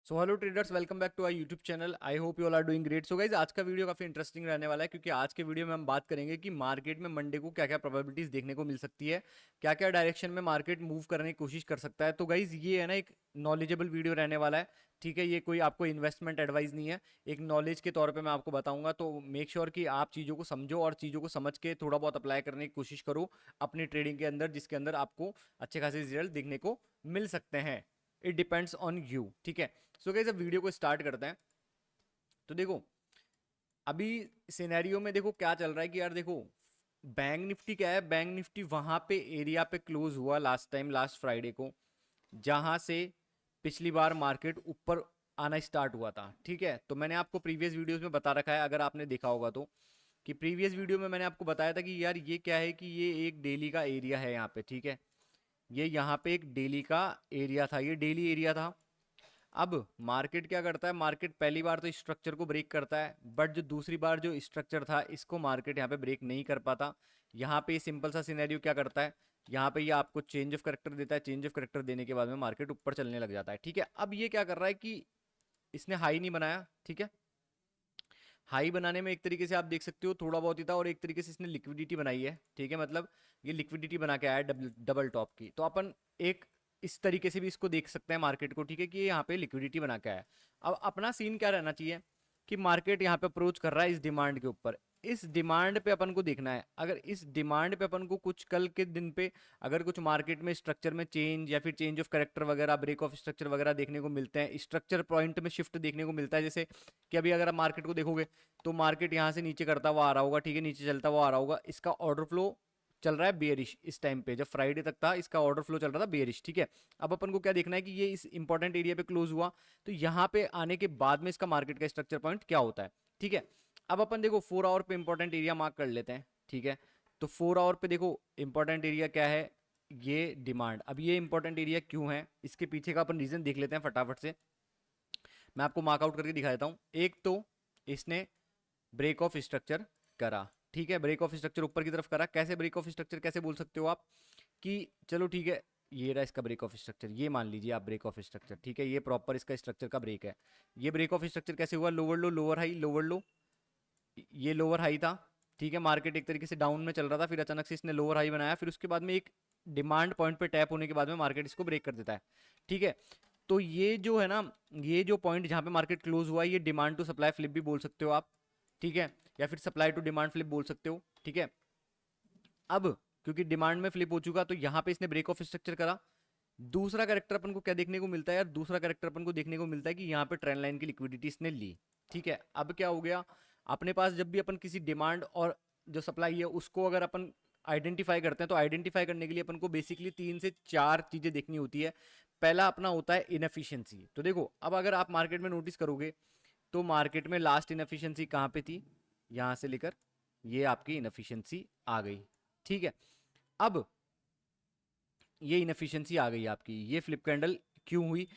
So hello traders, welcome back to our YouTube channel. I hope you all are doing great. So guys, आज का video काफी interesting रहने वाला है क्योंकि आज के वीडियो में हम बात करेंगे कि मार्केट में मंडे को क्या क्या प्रोबेबिलिटीज देखने को मिल सकती है, क्या क्या डायरेक्शन में मार्केट मूव करने की कोशिश कर सकता है। तो गाइज ये है ना एक नॉलेजेबल वीडियो रहने वाला है। ठीक है, ये कोई आपको इन्वेस्टमेंट एडवाइस नहीं है, एक नॉलेज के तौर पे मैं आपको बताऊंगा। तो मेक श्योर कि आप चीज़ों को समझो और चीज़ों को समझ के थोड़ा बहुत अप्लाई करने की कोशिश करो अपनी ट्रेडिंग के अंदर, जिसके अंदर आपको अच्छे खासे रिजल्ट देखने को मिल सकते हैं। It depends on you. ठीक है, सो गाइस अब वीडियो को स्टार्ट करते हैं। तो देखो, अभी सिनेरियो में देखो क्या चल रहा है कि यार देखो, बैंक निफ्टी क्या है, बैंक निफ्टी वहां पे एरिया पे क्लोज हुआ लास्ट टाइम, लास्ट फ्राइडे को, जहां से पिछली बार मार्केट ऊपर आना स्टार्ट हुआ था। ठीक है, तो मैंने आपको प्रीवियस वीडियोस में बता रखा है, अगर आपने देखा होगा तो, कि प्रीवियस वीडियो में मैंने आपको बताया था कि यार ये क्या है कि ये एक डेली का एरिया है यहाँ पे। ठीक है, ये यहाँ पे एक डेली का एरिया था, ये डेली एरिया था। अब मार्केट क्या करता है, मार्केट पहली बार तो स्ट्रक्चर को ब्रेक करता है, बट जो दूसरी बार जो स्ट्रक्चर था इसको मार्केट यहाँ पे ब्रेक नहीं कर पाता। यहाँ पे सिंपल सा सिनेरियो क्या करता है, यहाँ पे ये आपको चेंज ऑफ करेक्टर देता है, चेंज ऑफ करेक्टर देने के बाद में मार्केट ऊपर चलने लग जाता है। ठीक है, अब ये क्या कर रहा है कि इसने हाई नहीं बनाया। ठीक है, हाई बनाने में एक तरीके से आप देख सकते हो थोड़ा बहुत ही था, और एक तरीके से इसने लिक्विडिटी बनाई है। ठीक है, मतलब ये लिक्विडिटी बना के आया है डबल डबल टॉप की। तो अपन एक इस तरीके से भी इसको देख सकते हैं मार्केट को। ठीक है, कि ये यहाँ पे लिक्विडिटी बना के आया है। अब अपना सीन क्या रहना चाहिए कि मार्केट यहाँ पे अप्रोच कर रहा है इस डिमांड के ऊपर। इस डिमांड पे अपन को देखना है, अगर इस डिमांड पे अपन को कुछ कल के दिन पे अगर कुछ मार्केट में स्ट्रक्चर में चेंज या फिर चेंज ऑफ करेक्टर वगैरह, ब्रेक ऑफ स्ट्रक्चर वगैरह देखने को मिलते हैं, स्ट्रक्चर पॉइंट में शिफ्ट देखने को मिलता है, जैसे कि अभी अगर आप मार्केट को देखोगे तो मार्केट यहाँ से नीचे करता हुआ आ रहा होगा। ठीक है, नीचे चलता हुआ आ रहा होगा, इसका ऑर्डर फ्लो चल रहा है बेयरिश। इस टाइम पे जब फ्राइडे तक था इसका ऑर्डर फ्लो चल रहा था बेयरिश। ठीक है, अब अपन को क्या देखना है कि ये इस इंपॉर्टेंट एरिया पे क्लोज हुआ, तो यहाँ पे आने के बाद में इसका मार्केट का स्ट्रक्चर पॉइंट क्या होता है। ठीक है, अब अपन देखो 4 आवर पे इंपॉर्टेंट एरिया मार्क कर लेते हैं। ठीक है, तो 4 आवर पे देखो इंपॉर्टेंट एरिया क्या है, ये डिमांड। अब ये इंपॉर्टेंट एरिया क्यों है, इसके पीछे का अपन रीजन देख लेते हैं फटाफट से। मैं आपको मार्कआउट करके दिखा देता हूं। एक तो इसने ब्रेक ऑफ स्ट्रक्चर करा। ठीक है, ब्रेक ऑफ स्ट्रक्चर ऊपर की तरफ करा। कैसे ब्रेक ऑफ स्ट्रक्चर कैसे बोल सकते हो आप कि चलो ठीक है, ये रहा इसका ब्रेक ऑफ स्ट्रक्चर, ये मान लीजिए आप ब्रेक ऑफ स्ट्रक्चर। ठीक है, ये प्रॉपर इसका स्ट्रक्चर का ब्रेक है। ये ब्रेक ऑफ स्ट्रक्चर कैसे हुआ, लोअर लो लोअर हाई लोअर लो, ये लोअर हाई था। ठीक है, मार्केट एक तरीके से डाउन में चल रहा था, फिर अचानक से इसने लोअर हाई बनाया, फिर उसके बाद में एक डिमांड पॉइंट पे टैप होने के बाद में मार्केट इसको ब्रेक कर देता है। ठीक है, तो ये जो है ना, ये जो पॉइंट जहां पे मार्केट क्लोज हुआ है, ये डिमांड टू सप्लाई फ्लिप भी बोल सकते हो आप। ठीक है, या फिर सप्लाई टू डिमांड फ्लिप बोल सकते हो। ठीक है, अब क्योंकि डिमांड में फ्लिप हो चुका तो यहां पे इसने ब्रेक ऑफ स्ट्रक्चर करा। दूसरा करेक्टर अपन को क्या देखने को मिलता है यार, दूसरा करेक्टर अपन को देखने को मिलता है कि यहाँ पे ट्रेंड लाइन की लिक्विडिटी इसने ली। ठीक है, अब क्या हो गया, अपने पास जब भी अपन किसी डिमांड और जो सप्लाई है उसको अगर अपन आइडेंटिफाई करते हैं, तो आइडेंटिफाई करने के लिए अपन को बेसिकली 3 से 4 चीजें देखनी होती है। पहला अपना होता है इनएफिशिएंसी। तो देखो, अब अगर आप मार्केट में नोटिस करोगे तो मार्केट में लास्ट इनएफिशिएंसी कहाँ पे थी, यहां से लेकर ये आपकी इनएफिशिएंसी आ गई। ठीक है, अब ये इनएफिशिएंसी आ गई आपकी, ये फ्लिप कैंडल क्यों हुई,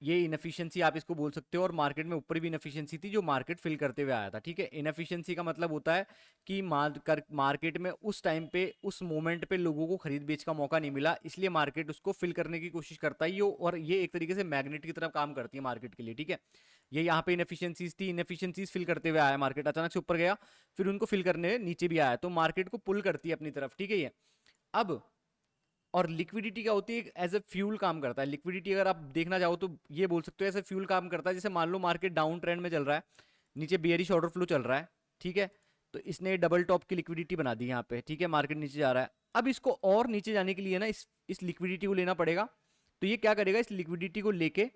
ये इनएफिशिएंसी आप इसको बोल सकते हो। और मार्केट में ऊपर भी इनएफिशिएंसी थी जो मार्केट फिल करते हुए आया था। ठीक है, इनएफिशिएंसी का मतलब होता है कि मार्केट में उस टाइम पे उस मोमेंट पे लोगों को खरीद बेच का मौका नहीं मिला, इसलिए मार्केट उसको फिल करने की कोशिश करता है। और ये एक तरीके से मैग्नेट की तरह काम करती है मार्केट के लिए। ठीक है, ये यहाँ पे इनएफिशिएंसीज थी, इनएफिशिएंसीज फिल करते हुए आया मार्केट, अचानक से ऊपर गया, फिर उनको फिल करने नीचे भी आया, तो मार्केट को पुल करती है अपनी तरफ। ठीक है, ये अब और लिक्विडिटी क्या होती है, एज ए फ्यूल काम करता है। लिक्विडिटी अगर आप देखना चाहो तो ये बोल सकते हो एज ए फ्यूल काम करता है। जैसे मान लो मार्केट डाउन ट्रेंड में चल रहा है, नीचे बेयरिश ऑर्डर फ्लो चल रहा है। ठीक है, तो इसने डबल टॉप की लिक्विडिटी बना दी यहाँ पे। ठीक है, मार्केट नीचे जा रहा है, अब इसको और नीचे जाने के लिए ना इस लिक्विडिटी को लेना पड़ेगा। तो ये क्या करेगा, इस लिक्विडिटी को लेके,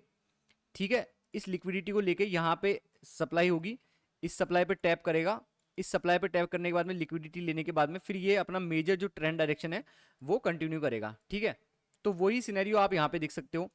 ठीक है, इस लिक्विडिटी को लेके यहाँ पे सप्लाई होगी, इस सप्लाई पे टैप करेगा, इस सप्लाई पे टैप करने के बाद में लिक्विडिटी लेने के बाद में फिर ये अपना मेजर जो ट्रेंड डायरेक्शन है वो कंटिन्यू करेगा। ठीक है, तो वही सिनेरियो आप यहां पे देख सकते हो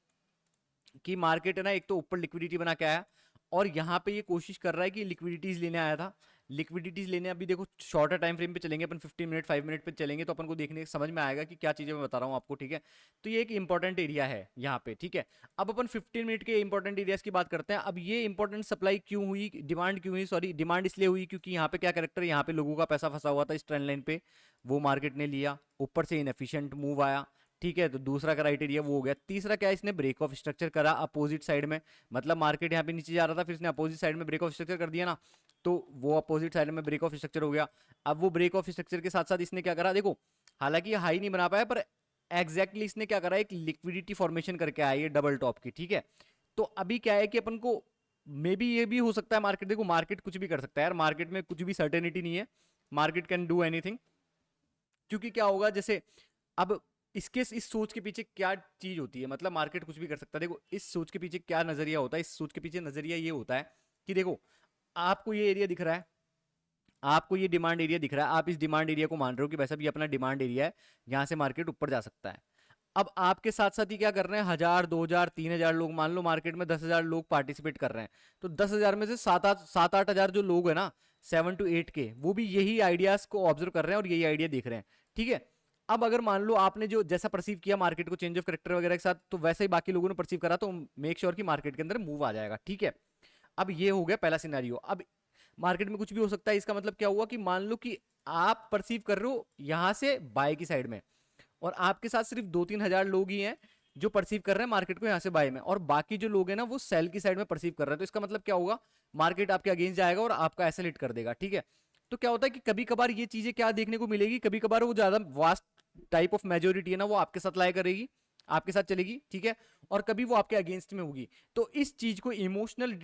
कि मार्केट है ना, एक तो ऊपर लिक्विडिटी बना के आया और यहां पे ये कोशिश कर रहा है कि लिक्विडिटीज लेने आया था। लिक्विडिटीज लेने अभी देखो शॉर्टर टाइम फ्रेम पे चलेंगे अपन, 15 मिनट 5 मिनट पे चलेंगे तो अपन को देखने समझ में आएगा कि क्या चीजें मैं बता रहा हूं आपको। ठीक है, तो ये एक इंपॉर्टेंट एरिया है यहाँ पे। ठीक है, अब अपन 15 मिनट के इंपॉर्टेंट एरियाज की बात करते हैं। अब ये इंपॉर्टेंट सप्लाई क्यों हुई, डिमांड क्यों हुई, सॉरी डिमांड इसलिए हुई क्योंकि यहाँ पे क्या करेक्टर, यहाँ पे लोगों का पैसा फंसा हुआ था इस ट्रेंड लाइन पे, वो मार्केट ने लिया, ऊपर से इनएफिशिएंट मूव आया। ठीक है, तो दूसरा क्राइटेरिया वो हो गया। तीसरा क्या है, इसने ब्रेक ऑफ स्ट्रक्चर करा अपोजिट साइड में, मतलब मार्केट यहाँ पे नीचे जा रहा था, फिर इसने अपोजिट साइड में ब्रेक ऑफ स्ट्रक्चर कर दिया ना, तो वो अपोजिट साइड में ब्रेक ऑफ स्ट्रक्चर हो गया। अब वो ब्रेक ऑफ स्ट्रक्चर के साथ साथ इसने क्या करा, देखो हालांकि ये हाई नहीं बना पाया, पर एग्जैक्टली इसने क्या करा, एक लिक्विडिटी फॉर्मेशन करके आया ये डबल टॉप की। ठीक है, तो अभी क्या है कि अपन को मे बी ये भी हो सकता है, मार्केट देखो मार्केट कुछ भी कर सकता है यार, मार्केट में कुछ भी सर्टेनिटी नहीं है, मार्केट कैन डू एनीथिंग। क्योंकि क्या होगा, जैसे अब इसके इस सोच के पीछे क्या चीज होती है, मतलब मार्केट कुछ भी कर सकता है। देखो इस सोच के पीछे क्या नजरिया होता है, इस सोच के पीछे नजरिया ये होता है कि देखो आपको ये एरिया दिख रहा है, आपको ये डिमांड एरिया दिख रहा है, आप इस डिमांड एरिया को मान रहे हो कि वैसा भी अपना डिमांड एरिया है, यहां से मार्केट ऊपर जा सकता है। अब आपके साथ साथ ही क्या कर रहे हैं, 1000 2000 3000 लोग, मान लो मार्केट में 10,000 लोग पार्टिसिपेट कर रहे हैं, तो 10,000 में से 7-8 हजार जो लोग है ना, 7 to 8 के, वो भी यही आइडियाज को ऑब्जर्व कर रहे हैं और यही आइडिया देख रहे हैं। ठीक है, अब अगर मान लो आपने जो जैसा परसीव किया मार्केट को चेंज ऑफ करेक्टर वगैरह के साथ, तो वैसे ही बाकी लोगों ने परसीव करा, तो मेक श्योर कि मार्केट के अंदर मूव आ जाएगा। ठीक है, अब ये हो गया पहला सिनेरियो। अब मार्केट में कुछ भी हो सकता है, इसका मतलब क्या हुआ कि मान लो कि आप परसीव कर रहे हो यहां से बाय की साइड में, और आपके साथ सिर्फ 2-3 हजार लोग ही हैं जो परसीव कर रहे हैं मार्केट को यहां से बाय में, और बाकी जो लोग हैं ना वो सेल की साइड में परसीव कर रहे हैं। तो इसका मतलब क्या होगा, मार्केट आपके अगेंस्ट जाएगा और आपका ऐसा हिट कर देगा। ठीक है, तो क्या होता है कि कभी कभार ये चीजें क्या देखने को मिलेगी, कभी कभार वो ज्यादा वास्ट टाइप ऑफ मेजोरिटी है ना, वो आपके साथ लाया करेगी, आपके साथ चलेगी। ठीक है, और कभी वो आपके अगेंस्ट में होगी। तो इस चीज को इमोशनल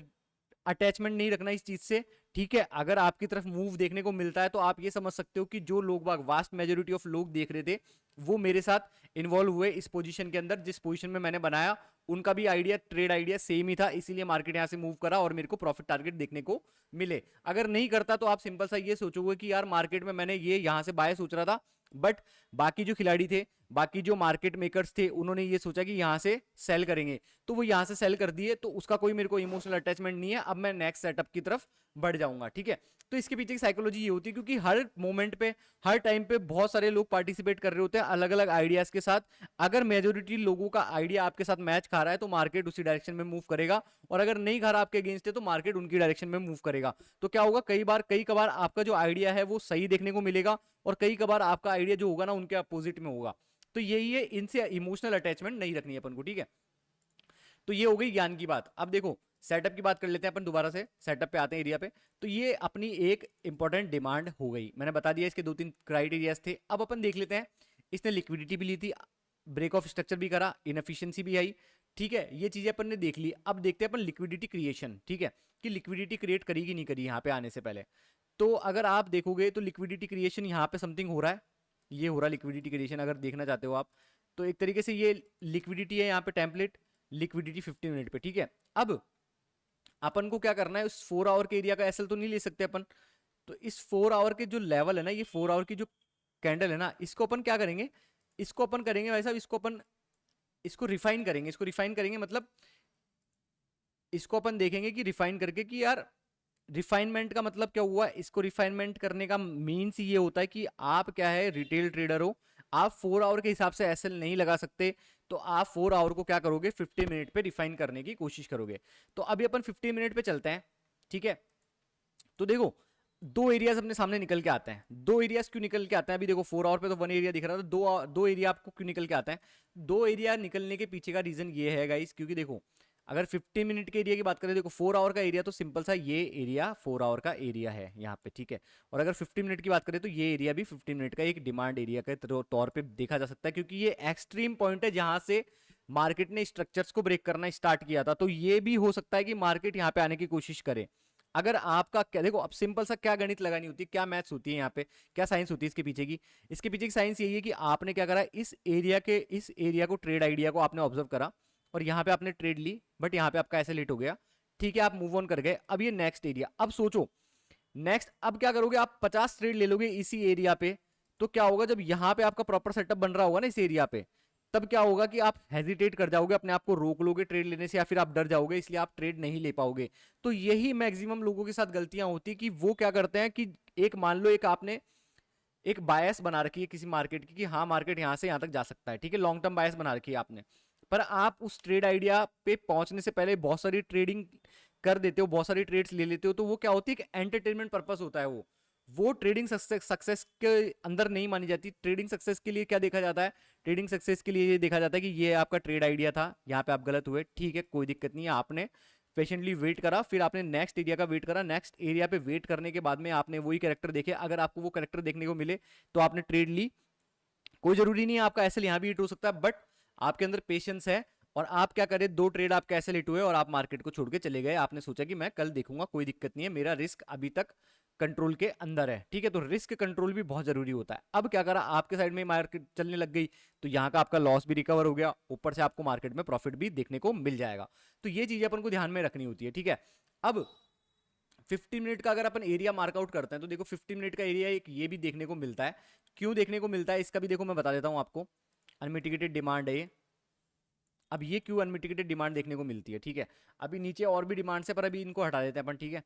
अटैचमेंट नहीं रखना इस चीज से। ठीक है, अगर आपकी तरफ मूव देखने को मिलता है तो आप ये समझ सकते हो कि जो लोग बाग वास्ट मेजोरिटी ऑफ लोग देख रहे थे, वो मेरे साथ इन्वॉल्व हुए इस पोजीशन के अंदर, जिस पोजीशन में मैंने बनाया उनका भी आइडिया, ट्रेड आइडिया सेम ही था, इसीलिए मार्केट यहां से मूव करा और मेरे को प्रॉफिट टारगेट देखने को मिले। अगर नहीं करता तो आप सिंपल सा ये सोचोगे कि यार मार्केट में मैंने ये यहां से बाय सोच रहा था, बट बाकी जो खिलाड़ी थे, बाकी जो मार्केट मेकर्स थे, उन्होंने ये सोचा कि यहां से सेल करेंगे, तो वो यहां से सेल कर दिए, तो उसका कोई मेरे को इमोशनल अटैचमेंट नहीं है, अब मैं नेक्स्ट सेटअप की तरफ बढ़ जाऊंगा। ठीक है, तो इसके पीछे की साइकोलॉजी ये होती है, क्योंकि हर मोमेंट पे, हर टाइम पे बहुत सारे लोग पार्टिसिपेट कर रहे होते हैं अलग अलग आइडियाज के साथ। अगर मेजोरिटी लोगों का आइडिया आपके साथ मैच खा रहा है तो मार्केट उसी डायरेक्शन में मूव करेगा, और अगर नहीं खा रहा आपके अगेंस्ट है तो मार्केट उनकी डायरेक्शन में मूव करेगा। तो क्या होगा, कई कबार आपका जो आइडिया है वो सही देखने को मिलेगा, और कई कबार आपका आइडिया जो होगा ना उनके अपोजिट में होगा। तो यही है, इनसे इमोशनल अटैचमेंट नहीं रखनी है अपन को। ठीक है, तो ये हो गई ज्ञान की बात। अब देखो सेटअप की बात कर लेते हैं अपन, दोबारा से सेटअप पे आते हैं, एरिया पे। तो ये अपनी एक इंपॉर्टेंट डिमांड हो गई, मैंने बता दिया इसके 2-3 क्राइटेरियाज थे। अब अपन देख लेते हैं, इसने लिक्विडिटी भी ली थी, ब्रेक ऑफ स्ट्रक्चर भी करा, इनएफिशिएंसी भी आई। ठीक है, ये चीजें अपन ने देख ली। अब देखते हैं अपन लिक्विडिटी क्रिएशन। ठीक है, कि लिक्विडिटी क्रिएट करी कि नहीं करी यहाँ पे आने से पहले। तो अगर आप देखोगे तो लिक्विडिटी क्रिएशन यहाँ पे समथिंग हो रहा है, ये हो रहा है लिक्विडिटी क्रिएशन, अगर देखना चाहते हो आप। तो एक तरीके से ये लिक्विडिटी है यहाँ पे, टेम्पलेट लिक्विडिटी 15 मिनट पे। ठीक है, अब अपन को क्या करना है, उस 4 आवर के एरिया का एसएल तो नहीं ले सकते अपन, तो इस 4 आवर के जो लेवल है ना, ये 4 आवर की जो कैंडल है ना, इसको अपन क्या करेंगे, इसको अपन करेंगे भाई साहब, इसको अपन इसको रिफाइन करेंगे, इसको रिफाइन करेंगे, मतलब इसको अपन देखेंगे कि रिफाइन करके कि यार रिफाइनमेंट का मतलब क्या हुआ। इसको रिफाइनमेंट करने का मीन्स ये होता है कि आप क्या है, रिटेल ट्रेडर हो, आप 4 आवर के हिसाब से एसएल नहीं लगा सकते, तो आप 4 आवर को क्या करोगे, 50 मिनट पे रिफाइन करने की कोशिश करोगे। तो अभी अपन 50 मिनट पे चलते हैं। ठीक है, तो देखो दो एरियाज अपने सामने निकल के आते हैं। दो एरियाज क्यों निकल के आते हैं, अभी देखो 4 आवर पे तो 1 एरिया दिख रहा था, दो एरिया आपको क्यों निकल के आता है। दो एरिया निकलने के पीछे का रीजन ये है गाइस, क्योंकि देखो अगर 50 मिनट के एरिया की बात करें, देखो 4 आवर का एरिया तो सिंपल सा ये एरिया 4 आवर का एरिया है यहाँ पे। ठीक है, और अगर 50 मिनट की बात करें तो ये एरिया भी 50 मिनट का एक डिमांड एरिया के तौर पे देखा जा सकता है, क्योंकि ये एक्सट्रीम पॉइंट है जहां से मार्केट ने स्ट्रक्चर्स को ब्रेक करना स्टार्ट किया था। तो ये भी हो सकता है कि मार्केट यहाँ पे आने की कोशिश करे। अगर आपका क्या, देखो अब सिंपल सा क्या गणित लगानी होती है, क्या मैथ्स होती है यहाँ पे, क्या साइंस होती है इसके पीछे की। इसके पीछे की साइंस यही है कि आपने क्या करा, इस एरिया को ट्रेड आइडिया को आपने ऑब्जर्व करा, और यहाँ पे आपने ट्रेड ली, बट यहाँ पे आपका ऐसे लेट हो गया। ठीक है, आप मूव ऑन कर गए। अब ये नेक्स्ट एरिया, अब सोचो नेक्स्ट अब क्या करोगे, आप 50 ट्रेड ले लोगे इसी एरिया पे। तो क्या होगा, जब यहाँ पे आपका प्रॉपर सेटअप बन रहा होगा ना इस एरिया पे, तब क्या होगा कि आप हेजिटेट कर जाओगे, अपने आप को रोक लोगे ट्रेड लेने से, या फिर आप डर जाओगे, इसलिए आप ट्रेड नहीं ले पाओगे। तो यही मैक्सिमम लोगों के साथ गलतियां होती कि वो क्या करते हैं कि एक मान लो एक आपने एक बायस बना रखी है किसी मार्केट की कि हाँ मार्केट यहां से यहां तक जा सकता है। ठीक है, लॉन्ग टर्म बायस बना रखी है आपने, पर आप उस ट्रेड आइडिया पे पहुंचने से पहले बहुत सारी ट्रेडिंग कर देते हो, बहुत सारी ट्रेड्स ले लेते हो। तो वो क्या होती है, एक एंटरटेनमेंट पर्पस होता है वो, वो ट्रेडिंग सक्सेस के अंदर नहीं मानी जाती। ट्रेडिंग सक्सेस के लिए क्या देखा जाता है, ट्रेडिंग सक्सेस के लिए ये देखा जाता है कि ये आपका ट्रेड आइडिया था, यहाँ पे आप गलत हुए, ठीक है कोई दिक्कत नहीं है, आपने पेशेंटली वेट करा, फिर आपने नेक्स्ट एरिया का वेट करा, नेक्स्ट एरिया पे वेट करने के बाद में आपने वही कैरेक्टर देखे, अगर आपको वो कैरेक्टर देखने को मिले तो आपने ट्रेड ली। कोई जरूरी नहीं है आपका एसएल यहाँ भी हिट हो सकता है, बट आपके अंदर पेशेंस है और आप क्या करें, 2 ट्रेड आपके एसएल हिट हुए और आप मार्केट को छोड़ के चले गए, आपने सोचा कि मैं कल देखूंगा, कोई दिक्कत नहीं है, मेरा रिस्क अभी तक कंट्रोल के अंदर है, ठीक है। तो रिस्क कंट्रोल भी बहुत जरूरी होता है। अब क्या करा, आपके साइड में मार्केट चलने लग गई तो यहाँ का आपका लॉस भी रिकवर हो गया, ऊपर से आपको मार्केट में प्रॉफिट भी देखने को मिल जाएगा। तो ये चीजें अपन को ध्यान में रखनी होती है, ठीक है। अब 50 मिनट का अगर अपन एरिया मार्कआउट करते हैं तो देखो 50 मिनट का एरिया एक ये भी देखने को मिलता है। क्यों देखने को मिलता है इसका भी देखो मैं बता देता हूं आपको। अनमिटिगेटेड डिमांड है ये। अब ये क्यों अनमिटिगेटेड डिमांड देखने को मिलती है, ठीक है। अभी नीचे और भी डिमांड्स है पर अभी इनको हटा देते हैं अपन, ठीक है।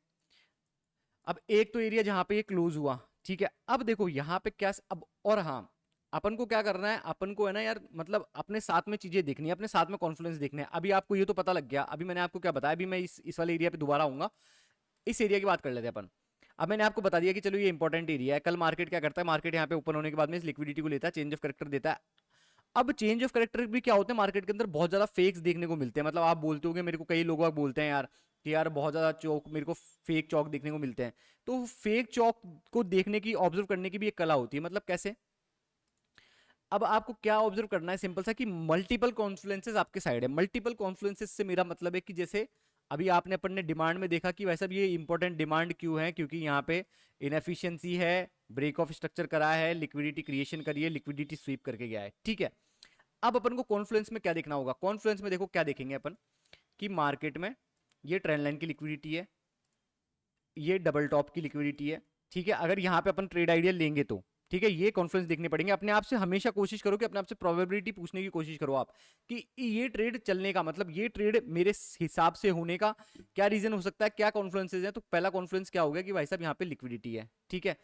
अब एक तो एरिया जहां पे ये क्लोज हुआ, ठीक है। अब देखो यहाँ पे क्या अब, और हाँ अपन को क्या करना है, अपन को है ना यार, मतलब अपने साथ में चीजें देखनी है, अपने साथ में कॉन्फ्लुएंस देखने हैं। अभी आपको ये तो पता लग गया, अभी मैंने आपको क्या बताया, अभी मैं इस वाले एरिया पे दोबारा आऊंगा, इस एरिया की बात कर लेते हैं अपन। अब मैंने आपको बता दिया कि चलो ये इंपॉर्टेंट एरिया है, कल मार्केट क्या करता है, मार्केट यहाँ पे ओपन होने के बाद में इस लिक्विडिटी को लेता है, चेंज ऑफ करेक्टर देता है। अब चेंज ऑफ करेक्टर भी क्या होते हैं मार्केट के अंदर, बहुत ज्यादा फेक्स देखने को मिलते हैं। मतलब आप बोलते होगे मेरे को, कई लोग आप बोलते हैं यार कि यार बहुत ज्यादा चौक, मेरे को फेक चौक देखने को मिलते हैं। तो फेक चौक को देखने की, ऑब्जर्व करने की भी एक कला होती है। मतलब कैसे, अब आपको क्या ऑब्जर्व करना है, सिंपल सा कि मल्टीपल कॉन्फ्लुएंसेस आपके साइड है। मल्टीपल कॉन्फ्लुएंसेस से मेरा मतलब है कि जैसे अभी आपने अपन ने डिमांड में देखा कि वैसा भी ये इंपॉर्टेंट डिमांड क्यों है, क्योंकि यहाँ पे इनएफिशिएंसी है, ब्रेक ऑफ स्ट्रक्चर करा है, लिक्विडिटी क्रिएशन करी है, लिक्विडिटी स्वीप करके गया है, ठीक है। अब अपन को कॉन्फ्लुएंस में क्या देखना होगा, कॉन्फ्लुएंस में देखो क्या देखेंगे अपन कि मार्केट में ये ट्रेंड लाइन की लिक्विडिटी है, ये डबल टॉप की लिक्विडिटी है, ठीक है। अगर यहाँ पे अपन ट्रेड आइडिया लेंगे तो ठीक है, ये कॉन्फ्लुएंस देखने पड़ेंगे। अपने आप से हमेशा कोशिश करो कि अपने आप से प्रोबेबिलिटी पूछने की कोशिश करो आप कि ये ट्रेड चलने का मतलब, ये ट्रेड मेरे हिसाब से होने का क्या रीजन हो सकता है, क्या कॉन्फ्लुएंसेज है। तो पहला कॉन्फ्लुएंस क्या हो गया कि भाई साहब यहाँ पे लिक्विडिटी है, ठीक है।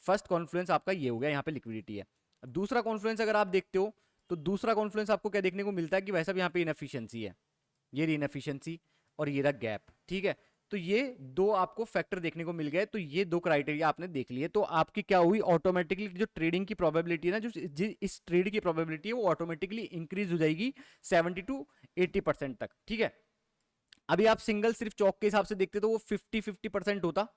फर्स्ट कॉन्फ्लुएंस आपका ये हो गया, यहाँ पे लिक्विडिटी है। दूसरा कॉन्फ्लुएंस अगर आप देखते हो तो दूसरा कॉन्फ्लुएंस आपको क्या देखने को मिलता है कि भाई साहब यहाँ पे इनएफिशिएंसी है, ये इनएफिशिएंसी और ये रहा गैप, ठीक है। तो ये दो आपको फैक्टर देखने को मिल गए, तो ये दो क्राइटेरिया आपने देख लिए, तो आपकी क्या हुई, ऑटोमेटिकली जो ट्रेडिंग की प्रोबेबिलिटी है ना, जो इस ट्रेड की प्रोबेबिलिटी है वो ऑटोमेटिकली इंक्रीज हो जाएगी 70 टू 80% तक, ठीक है। अभी आप सिंगल सिर्फ चौक के हिसाब से देखते तो वो 50-50% होता,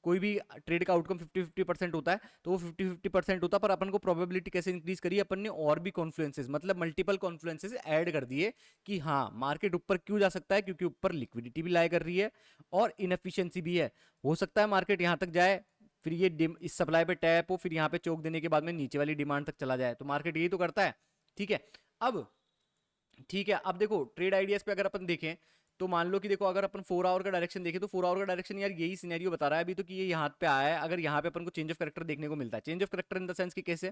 कोई भी ट्रेड का आउटकम 50-50% होता है, तो वो 50-50% होता। पर अपन को प्रोबेबिलिटी कैसे इंक्रीज करी, अपन ने और भी कॉन्फ्लुएंसेस, मतलब मल्टीपल कॉन्फ्लुएंसेस ऐड कर दिए कि हाँ मार्केट ऊपर क्यों जा सकता है, क्योंकि ऊपर लिक्विडिटी भी लाई कर रही है और इनएफिशिएंसी भी है। हो सकता है मार्केट यहाँ तक जाए, फिर ये इस सप्लाई पे टैप हो, फिर यहाँ पे चौक देने के बाद में नीचे वाली डिमांड तक चला जाए, तो मार्केट यही तो करता है, ठीक है। अब ठीक है, अब देखो ट्रेड आइडियाज पे अगर अपन देखें तो मान लो कि देखो अगर अपन 4 आवर का डायरेक्शन देखें तो 4 आवर का डायरेक्शन यार यही सिनेरियो बता रहा है अभी तो कि ये यहाँ पे आया है। अगर यहाँ पे अपन को चेंज ऑफ करेक्टर देखने को मिलता है, change of character in the sense कि कैसे,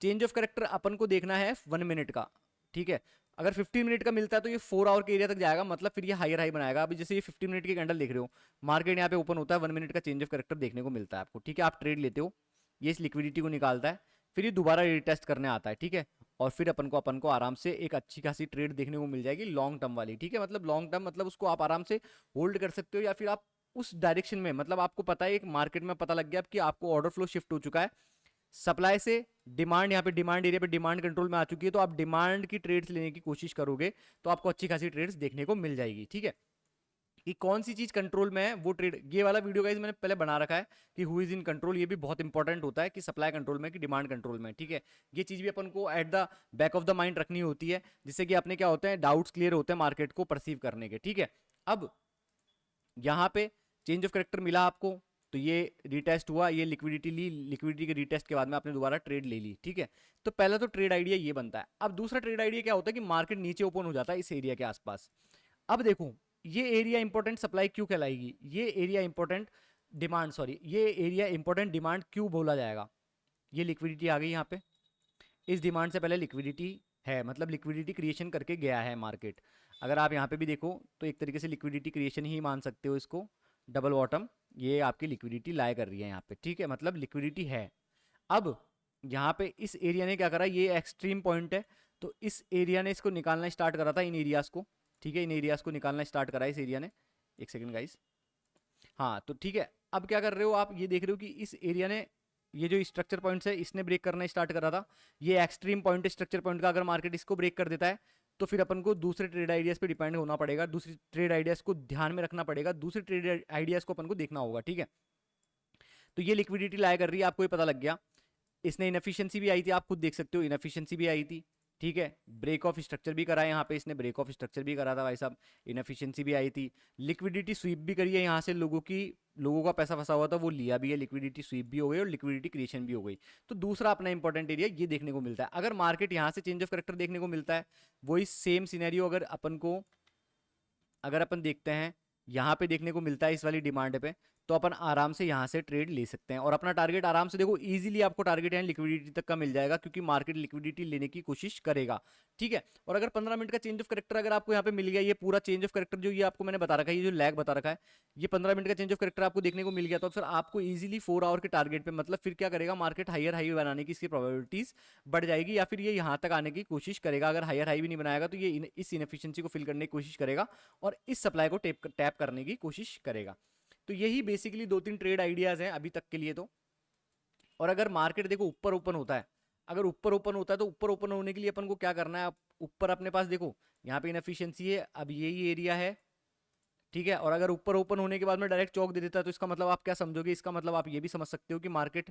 चेंज ऑफ करेक्टर अपन को देखना है 1 मिनट का, ठीक है। अगर 15 मिनट का मिलता है तो ये 4 आवर के एरिया तक जाएगा, मतलब फिर ये हायर हाई बनाएगा। अभी जैसे ये 15 मिनट की कैंडल देख रहे हो, मार्केट यहाँ पे ओपन होता है, 1 मिनट का चेंज ऑफ करेक्टर देखने को मिलता है आपको, ठीक है। आप ट्रेड लेते हो, ये इस लिक्विडिटी को निकालता है, फिर ये दोबारा रिटेस्ट करने आता है, ठीक है। और फिर अपन को आराम से एक अच्छी खासी ट्रेड देखने को मिल जाएगी लॉन्ग टर्म वाली, ठीक है। मतलब लॉन्ग टर्म मतलब उसको आप आराम से होल्ड कर सकते हो, या फिर आप उस डायरेक्शन में, मतलब आपको पता है एक मार्केट में पता लग गया कि आपको ऑर्डर फ्लो शिफ्ट हो चुका है सप्लाई से डिमांड, यहाँ पे डिमांड एरिया पे डिमांड कंट्रोल में आ चुकी है, तो आप डिमांड की ट्रेड्स लेने की कोशिश करोगे तो आपको अच्छी खासी ट्रेड्स देखने को मिल जाएगी, ठीक है। कि कौन सी चीज कंट्रोल में है वो ट्रेड, ये वाला वीडियो गाइस मैंने पहले बना रखा है कि हु इज इन कंट्रोल, ये भी बहुत इंपॉर्टेंट होता है कि सप्लाई कंट्रोल में कि डिमांड कंट्रोल में, ठीक है। ये चीज भी अपन को at the back of the mind रखनी होती है, जिससे कि अपने क्या होते हैं डाउट्स क्लियर होते हैं मार्केट को परसीव करने के, ठीक है। अब यहाँ पे चेंज ऑफ करेक्टर मिला आपको, तो ये रिटेस्ट हुआ, ये लिक्विडिटी ली, लिक्विडिटी के रिटेस्ट के बाद में आपने दोबारा ट्रेड ले ली, ठीक है। तो पहला तो ट्रेड आइडिया ये बनता है। अब दूसरा ट्रेड आइडिया क्या होता है कि मार्केट नीचे ओपन हो जाता है इस एरिया के आसपास। अब देखो ये एरिया इंपॉर्टेंट सप्लाई क्यों कहलाएगी, ये एरिया इंपॉर्टेंट डिमांड, सॉरी ये एरिया इंपॉर्टेंट डिमांड क्यों बोला जाएगा। ये लिक्विडिटी आ गई यहाँ पे, इस डिमांड से पहले लिक्विडिटी है, मतलब लिक्विडिटी क्रिएशन करके गया है मार्केट। अगर आप यहाँ पे भी देखो तो एक तरीके से लिक्विडिटी क्रिएशन ही मान सकते हो इसको, डबल बॉटम, ये आपकी लिक्विडिटी लाई कर रही है यहाँ पे, ठीक है, मतलब लिक्विडिटी है। अब यहाँ पे इस एरिया ने क्या करा, ये एक्सट्रीम पॉइंट है, तो इस एरिया ने इसको निकालना स्टार्ट करा था, इन एरियाज को, ठीक है, इन एरियाज को निकालना स्टार्ट करा इस एरिया ने। एक सेकंड गाइस, हाँ तो ठीक है। अब क्या कर रहे हो आप, ये देख रहे हो कि इस एरिया ने, ये जो स्ट्रक्चर पॉइंट्स है इसने ब्रेक करना स्टार्ट करा था, ये एक्सट्रीम पॉइंट स्ट्रक्चर पॉइंट का, अगर मार्केट इसको ब्रेक कर देता है तो फिर अपन को दूसरे ट्रेड आइडियाज पे डिपेंड होना पड़ेगा, दूसरी ट्रेड आइडियाज को ध्यान में रखना पड़ेगा, दूसरे ट्रेड आइडियाज को अपन को देखना होगा, ठीक है। तो ये लिक्विडिटी लाया कर रही है, आपको ये पता लग गया। इसने इनएफिशिएंसी भी आई थी, आप खुद देख सकते हो, इनएफिशिएंसी भी आई थी, ठीक है। ब्रेक ऑफ स्ट्रक्चर भी करा है यहाँ पे, इसने ब्रेक ऑफ स्ट्रक्चर भी करा था भाई साहब, इनएफिशिएंसी भी आई थी, लिक्विडिटी स्वीप भी करी है यहाँ से, लोगों का पैसा फंसा हुआ था वो लिया भी है, लिक्विडिटी स्वीप भी हो गई और लिक्विडिटी क्रिएशन भी हो गई। तो दूसरा अपना इंपॉर्टेंट एरिया ये देखने को मिलता है। अगर मार्केट यहाँ से चेंज ऑफ करेक्टर देखने को मिलता है, वही सेम सिनेरियो अगर अपन देखते हैं यहाँ पे देखने को मिलता है इस वाली डिमांड पे, तो अपन आराम से यहाँ से ट्रेड ले सकते हैं और अपना टारगेट आराम से, देखो इजीली आपको टारगेट यहाँ लिक्विडिटी तक का मिल जाएगा, क्योंकि मार्केट लिक्विडिटी लेने की कोशिश करेगा, ठीक है। और अगर 15 मिनट का चेंज ऑफ करेक्टर अगर आपको यहाँ पे मिल गया, ये पूरा चेंज ऑफ करेक्टर जो ये आपको मैंने बता रखा है, ये जो लैग बता रखा है, ये 15 मिनट का चेंज ऑफ करेक्टर आपको देखने को मिल गया, तो फिर आपको ईजिली 4 आवर के टारगेट पे, मतलब फिर क्या करेगा मार्केट, हायर हाई बनाने की इसकी प्रोबेबिलिटीज बढ़ जाएगी, या फिर ये यहाँ तक आने की कोशिश करेगा। अगर हायर हाई भी नहीं बनाएगा तो ये इस इनएफिशिएंसी को फिल करने की कोशिश करेगा और इस सप्लाई को टैप करने की कोशिश करेगा। तो यही बेसिकली 2-3 ट्रेड आइडियाज हैं अभी तक के लिए तो। और अगर मार्केट देखो ऊपर ओपन होता है, अगर ऊपर ओपन होता है तो ऊपर ओपन होने के लिए अपन को क्या करना है, ऊपर अपने पास देखो यहाँ पे इनएफिशिएंसी है, अब यही एरिया है, ठीक है। और अगर ऊपर ओपन होने के बाद में डायरेक्ट चौक दे देता है तो इसका मतलब आप क्या समझोगे, इसका मतलब आप ये भी समझ सकते हो कि मार्केट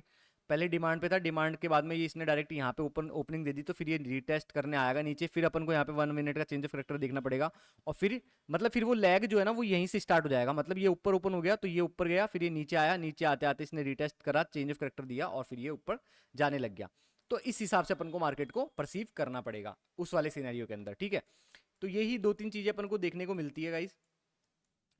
पहले डिमांड पे था, डिमांड के बाद में ये इसने डायरेक्ट यहाँ पे ओपनिंग दे दी, तो फिर ये रीटेस्ट करने आएगा नीचे, फिर अपन को यहाँ पे 1 मिनट का चेंज ऑफ करेक्टर देखना पड़ेगा, और फिर मतलब फिर वो लैग जो है ना वो यहीं से स्टार्ट हो जाएगा। मतलब ये ऊपर ओपन हो गया तो ये ऊपर गया, फिर ये नीचे आया, नीचे आते आते इसने रीटेस्ट करा, चेंज ऑफ करेक्टर दिया और फिर ये ऊपर जाने लग गया। तो इस हिसाब से अपन को मार्केट को परसीव करना पड़ेगा उस वाले सिनेरियो के अंदर, ठीक है। तो यही 2-3 चीजें अपन को देखने को मिलती है गाइस,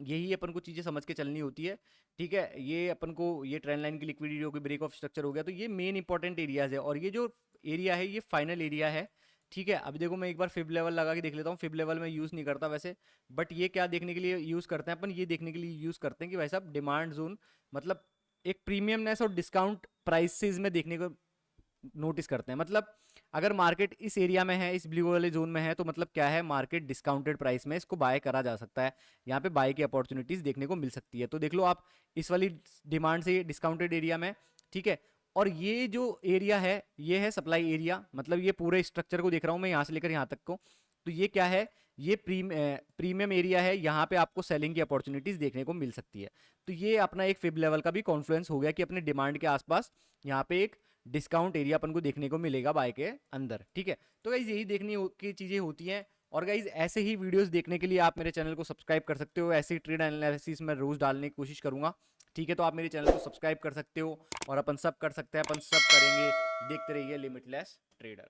यही अपन को चीज़ें समझ के चलनी होती है, ठीक है। ये अपन को ये ट्रेंड लाइन की लिक्विडिटी हो गई, ब्रेक ऑफ स्ट्रक्चर हो गया, तो ये मेन इंपॉर्टेंट एरियाज है और ये जो एरिया है ये फाइनल एरिया है, ठीक है। अब देखो मैं एक बार फिब लेवल लगा के देख लेता हूँ, फिब लेवल में यूज़ नहीं करता वैसे, बट ये क्या देखने के लिए यूज़ करते हैं अपन, ये देखने के लिए यूज़ करते हैं कि भाई साहब डिमांड जोन, मतलब एक प्रीमियमनेस और डिस्काउंट प्राइसेस में देखने को नोटिस करते हैं। मतलब अगर मार्केट इस एरिया में है, इस ब्लू वाले जोन में है, तो मतलब क्या है, मार्केट डिस्काउंटेड प्राइस में इसको बाय करा जा सकता है, यहाँ पे बाय की अपॉर्चुनिटीज देखने को मिल सकती है। तो देख लो आप इस वाली डिमांड से डिस्काउंटेड एरिया में, ठीक है। और ये जो एरिया है ये है सप्लाई एरिया, मतलब ये पूरे स्ट्रक्चर को देख रहा हूँ मैं यहाँ से लेकर यहाँ तक को, तो ये क्या है, ये प्रीमियम एरिया है, यहाँ पे आपको सेलिंग की अपॉर्चुनिटीज देखने को मिल सकती है। तो ये अपना एक फिब लेवल का भी कॉन्फ्लुएंस हो गया कि अपने डिमांड के आसपास यहाँ पे एक डिस्काउंट एरिया अपन को देखने को मिलेगा बाय के अंदर, ठीक है। तो गाइज यही देखने की चीजें होती हैं। और गाइज ऐसे ही वीडियोस देखने के लिए आप मेरे चैनल को सब्सक्राइब कर सकते हो, ऐसे ही ट्रेड एनालिसिस में रोज डालने की कोशिश करूंगा, ठीक है। तो आप मेरे चैनल को सब्सक्राइब कर सकते हो और अपन सब कर सकते हैं, अपन सब करेंगे। देखते रहिए लिमिटलेस ट्रेडर।